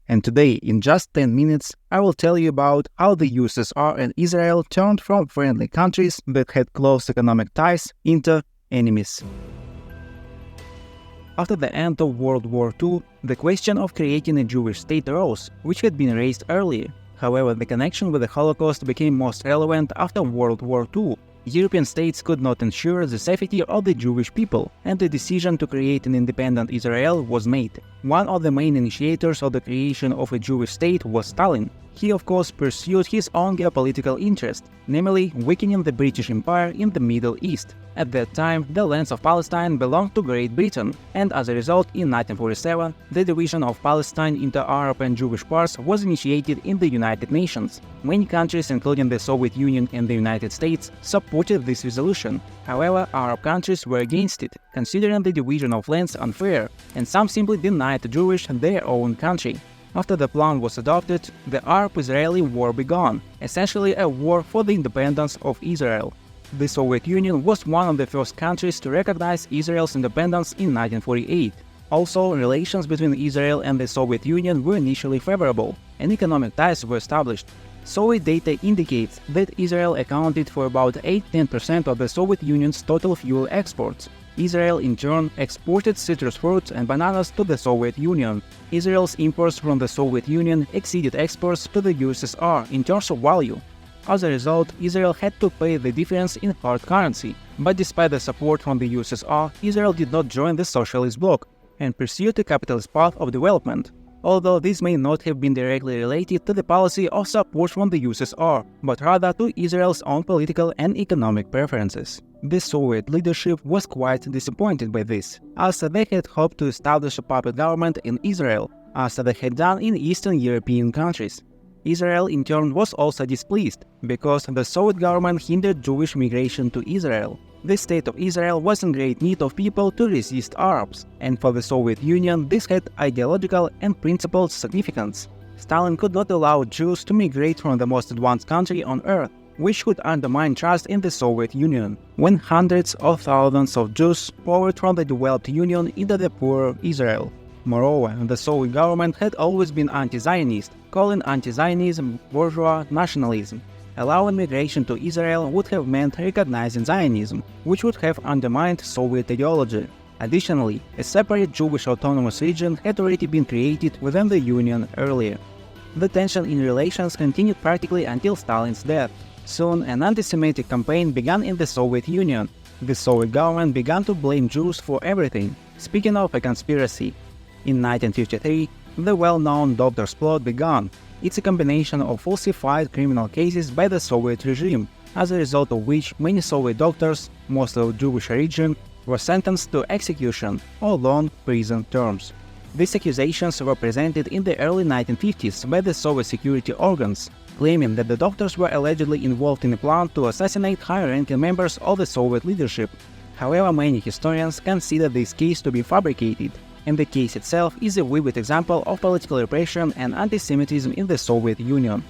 And today, in just 10 minutes, I will tell you about how the USSR and Israel turned from friendly countries that had close economic ties into enemies. After the end of World War II, the question of creating a Jewish state arose, which had been raised earlier. However, the connection with the Holocaust became most relevant after World War II. European states could not ensure the safety of the Jewish people, and the decision to create an independent Israel was made. One of the main initiators of the creation of a Jewish state was Stalin. He of course pursued his own geopolitical interest, namely weakening the British Empire in the Middle East. At that time, the lands of Palestine belonged to Great Britain, and as a result, in 1947, the division of Palestine into Arab and Jewish parts was initiated in the United Nations. Many countries, including the Soviet Union and the United States, supported this resolution. However, Arab countries were against it, considering the division of lands unfair, and some simply denied the Jewish their own country. After the plan was adopted, the Arab-Israeli War began, essentially a war for the independence of Israel. The Soviet Union was one of the first countries to recognize Israel's independence in 1948. Also, relations between Israel and the Soviet Union were initially favorable, and economic ties were established. Soviet data indicates that Israel accounted for about 8–10% of the Soviet Union's total fuel exports. Israel, in turn, exported citrus fruits and bananas to the Soviet Union. Israel's imports from the Soviet Union exceeded exports to the USSR in terms of value. As a result, Israel had to pay the difference in hard currency. But despite the support from the USSR, Israel did not join the socialist bloc and pursued the capitalist path of development. Although this may not have been directly related to the policy of support from the USSR, but rather to Israel's own political and economic preferences. The Soviet leadership was quite disappointed by this, as they had hoped to establish a puppet government in Israel, as they had done in Eastern European countries. Israel in turn was also displeased, because the Soviet government hindered Jewish migration to Israel. The state of Israel was in great need of people to resist Arabs, and for the Soviet Union this had ideological and principled significance. Stalin could not allow Jews to migrate from the most advanced country on earth, which would undermine trust in the Soviet Union, when hundreds of thousands of Jews poured from the developed Union into the poorer Israel. Moreover, the Soviet government had always been anti-Zionist, calling anti-Zionism bourgeois nationalism. Allowing migration to Israel would have meant recognizing Zionism, which would have undermined Soviet ideology. Additionally, a separate Jewish autonomous region had already been created within the Union earlier. The tension in relations continued practically until Stalin's death. Soon, an anti-Semitic campaign began in the Soviet Union. The Soviet government began to blame Jews for everything, speaking of a conspiracy. In 1953, the well-known Doctor's Plot began. It's a combination of falsified criminal cases by the Soviet regime, as a result of which many Soviet doctors, mostly of Jewish origin, were sentenced to execution or long prison terms. These accusations were presented in the early 1950s by the Soviet security organs, claiming that the doctors were allegedly involved in a plan to assassinate high-ranking members of the Soviet leadership. However, many historians consider this case to be fabricated, and the case itself is a vivid example of political repression and anti-Semitism in the Soviet Union.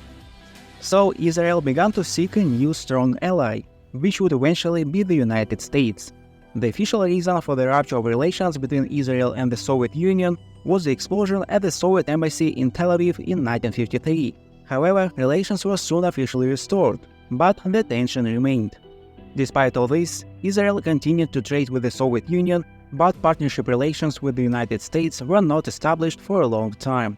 So Israel began to seek a new strong ally, which would eventually be the United States. The official reason for the rupture of relations between Israel and the Soviet Union was the explosion at the Soviet embassy in Tel Aviv in 1953. However, relations were soon officially restored, but the tension remained. Despite all this, Israel continued to trade with the Soviet Union, but partnership relations with the United States were not established for a long time.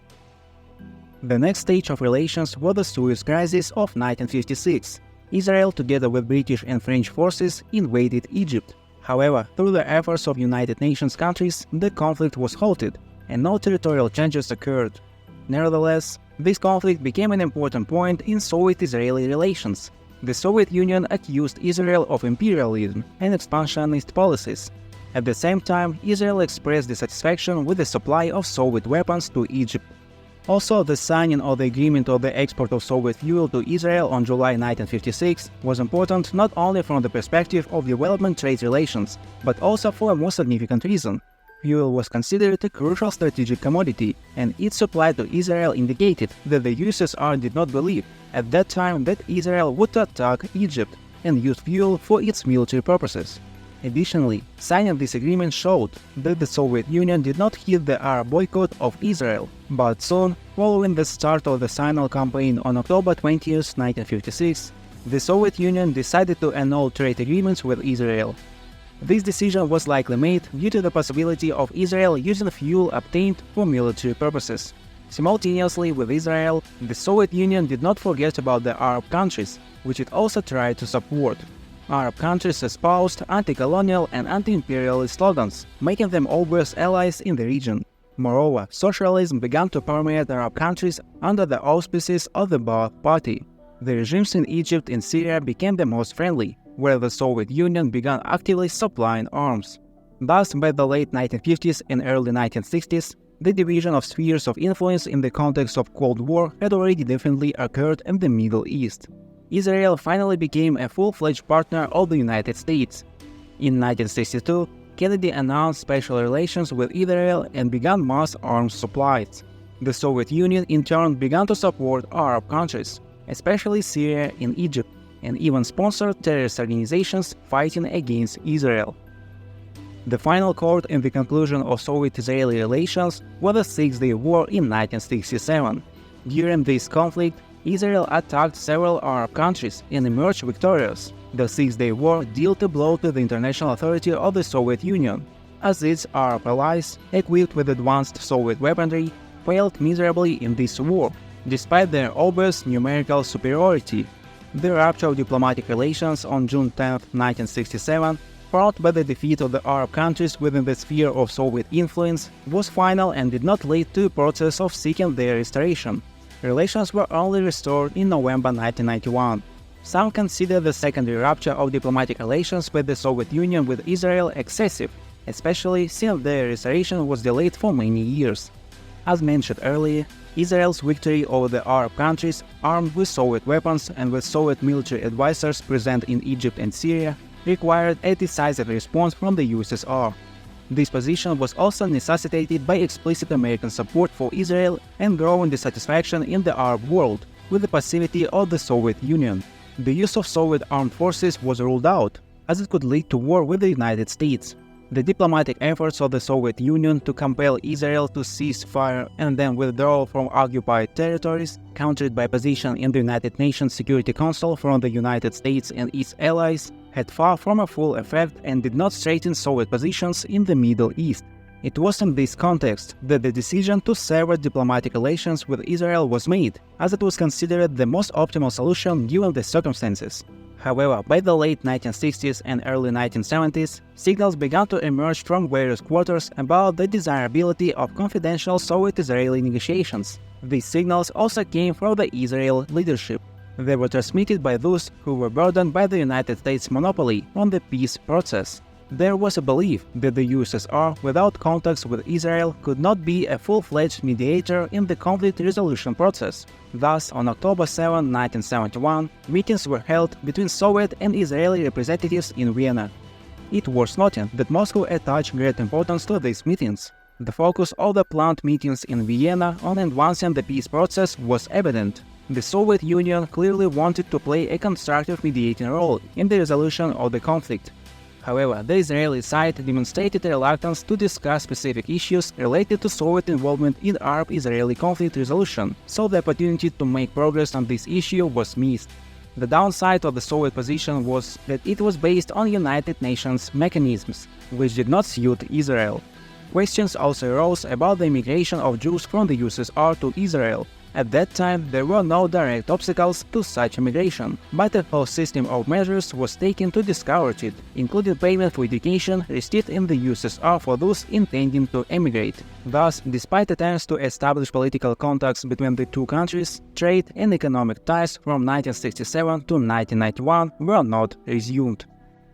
The next stage of relations was the Suez Crisis of 1956. Israel, together with British and French forces, invaded Egypt. However, through the efforts of United Nations countries, the conflict was halted, and no territorial changes occurred. Nevertheless, this conflict became an important point in Soviet-Israeli relations. The Soviet Union accused Israel of imperialism and expansionist policies. At the same time, Israel expressed dissatisfaction with the supply of Soviet weapons to Egypt. Also, the signing of the agreement of the export of Soviet fuel to Israel on July 1956 was important not only from the perspective of development trade relations, but also for a more significant reason. Fuel was considered a crucial strategic commodity, and its supply to Israel indicated that the USSR did not believe at that time that Israel would attack Egypt and use fuel for its military purposes. Additionally, signing this agreement showed that the Soviet Union did not heed the Arab boycott of Israel, but soon, following the start of the Sinai campaign on October 20, 1956, the Soviet Union decided to annul trade agreements with Israel. This decision was likely made due to the possibility of Israel using fuel obtained for military purposes. Simultaneously with Israel, the Soviet Union did not forget about the Arab countries, which it also tried to support. Arab countries espoused anti-colonial and anti-imperialist slogans, making them obvious allies in the region. Moreover, socialism began to permeate Arab countries under the auspices of the Ba'ath Party. The regimes in Egypt and Syria became the most friendly, where the Soviet Union began actively supplying arms. Thus, by the late 1950s and early 1960s, the division of spheres of influence in the context of Cold War had already definitely occurred in the Middle East. Israel finally became a full-fledged partner of the United States. In 1962, Kennedy announced special relations with Israel and began mass arms supplies. The Soviet Union in turn began to support Arab countries, especially Syria and Egypt, and even sponsored terrorist organizations fighting against Israel. The final chord in the conclusion of Soviet-Israeli relations was the Six-Day War in 1967. During this conflict, Israel attacked several Arab countries and emerged victorious. The Six-Day War dealt a blow to the international authority of the Soviet Union, as its Arab allies, equipped with advanced Soviet weaponry, failed miserably in this war, despite their obvious numerical superiority. The rupture of diplomatic relations on June 10, 1967, brought by the defeat of the Arab countries within the sphere of Soviet influence, was final and did not lead to a process of seeking their restoration. Relations were only restored in November 1991. Some consider the secondary rupture of diplomatic relations by the Soviet Union with Israel excessive, especially since their restoration was delayed for many years. As mentioned earlier, Israel's victory over the Arab countries, armed with Soviet weapons and with Soviet military advisors present in Egypt and Syria, required a decisive response from the USSR. This position was also necessitated by explicit American support for Israel and growing dissatisfaction in the Arab world with the passivity of the Soviet Union. The use of Soviet armed forces was ruled out, as it could lead to war with the United States. The diplomatic efforts of the Soviet Union to compel Israel to cease fire and then withdraw from occupied territories, countered by opposition in the United Nations Security Council from the United States and its allies, had far from a full effect and did not strengthen Soviet positions in the Middle East. It was in this context that the decision to sever diplomatic relations with Israel was made, as it was considered the most optimal solution given the circumstances. However, by the late 1960s and early 1970s, signals began to emerge from various quarters about the desirability of confidential Soviet-Israeli negotiations. These signals also came from the Israel leadership. They were transmitted by those who were burdened by the United States' monopoly on the peace process. There was a belief that the USSR, without contacts with Israel, could not be a full-fledged mediator in the conflict resolution process. Thus, on October 7, 1971, meetings were held between Soviet and Israeli representatives in Vienna. It was noted that Moscow attached great importance to these meetings. The focus of the planned meetings in Vienna on advancing the peace process was evident. The Soviet Union clearly wanted to play a constructive mediating role in the resolution of the conflict. However, the Israeli side demonstrated a reluctance to discuss specific issues related to Soviet involvement in Arab-Israeli conflict resolution, so the opportunity to make progress on this issue was missed. The downside of the Soviet position was that it was based on United Nations mechanisms, which did not suit Israel. Questions also arose about the immigration of Jews from the USSR to Israel. At that time, there were no direct obstacles to such immigration, but a whole system of measures was taken to discourage it, including payment for education received in the USSR for those intending to emigrate. Thus, despite attempts to establish political contacts between the two countries, trade and economic ties from 1967 to 1991 were not resumed.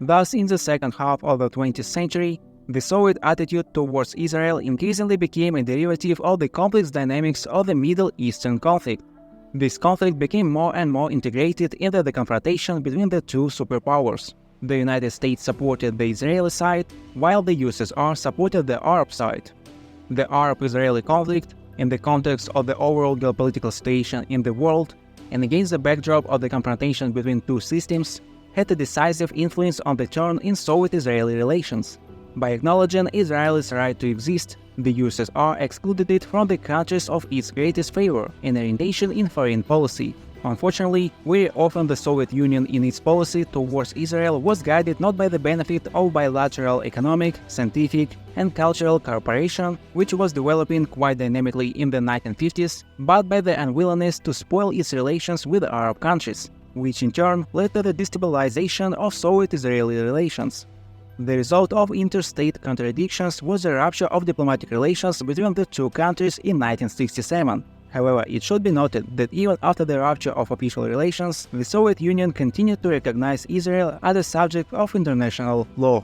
Thus, in the second half of the 20th century, the Soviet attitude towards Israel increasingly became a derivative of the complex dynamics of the Middle Eastern conflict. This conflict became more and more integrated into the confrontation between the two superpowers. The United States supported the Israeli side, while the USSR supported the Arab side. The Arab-Israeli conflict, in the context of the overall geopolitical situation in the world, and against the backdrop of the confrontation between two systems, had a decisive influence on the turn in Soviet-Israeli relations. By acknowledging Israel's right to exist, the USSR excluded it from the countries of its greatest favor and orientation in foreign policy. Unfortunately, very often the Soviet Union in its policy towards Israel was guided not by the benefit of bilateral economic, scientific, and cultural cooperation, which was developing quite dynamically in the 1950s, but by the unwillingness to spoil its relations with Arab countries, which in turn led to the destabilization of Soviet-Israeli relations. The result of interstate contradictions was the rupture of diplomatic relations between the two countries in 1967. However, it should be noted that even after the rupture of official relations, the Soviet Union continued to recognize Israel as a subject of international law.